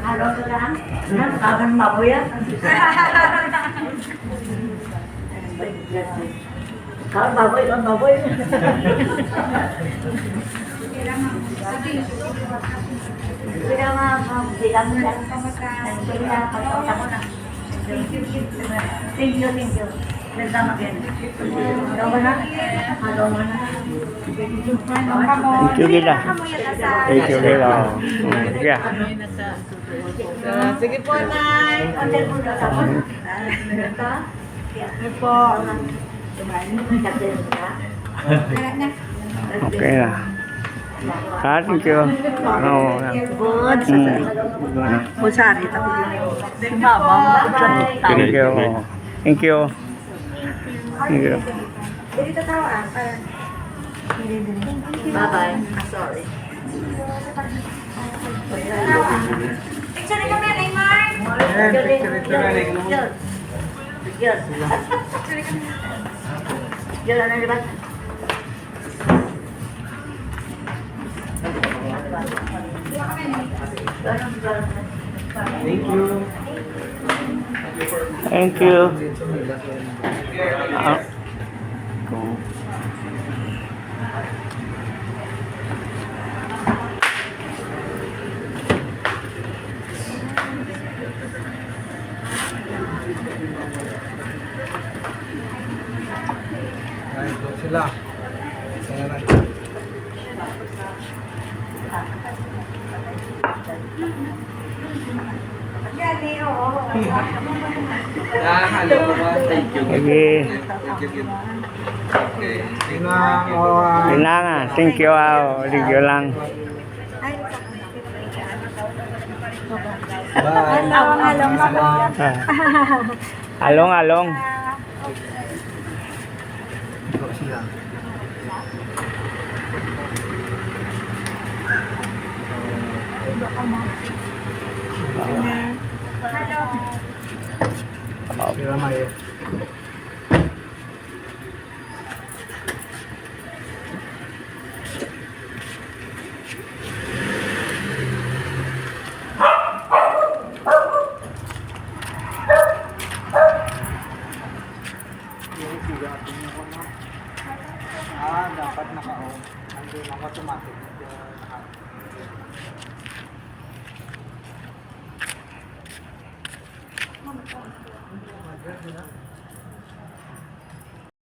Halo lang. Nagkagan baboy yan. Kalau baboy, kan baboy. Bila bilang lang bila pagkakataon na. Thank you. Nagdama kayo. Halo na. Thank you gila. Thank you gila. Yeah. Sige po, Nay. Sige po. Okay na. Thank you. No. Musari, tapi si Mama. Thank you. Thank you. Thank you. Bye-bye. Sorry. Picture kami, Neymar. Jalan di depan. Thank you. Sila. Saya na. Halo ba? Thank you. Sige. Okay. Kailangan. Thank you. Thank you lang. Bye. Along ako. Along. Sila. Sila Maya. Dapat naka-on. Nandun ang automatic. Naka-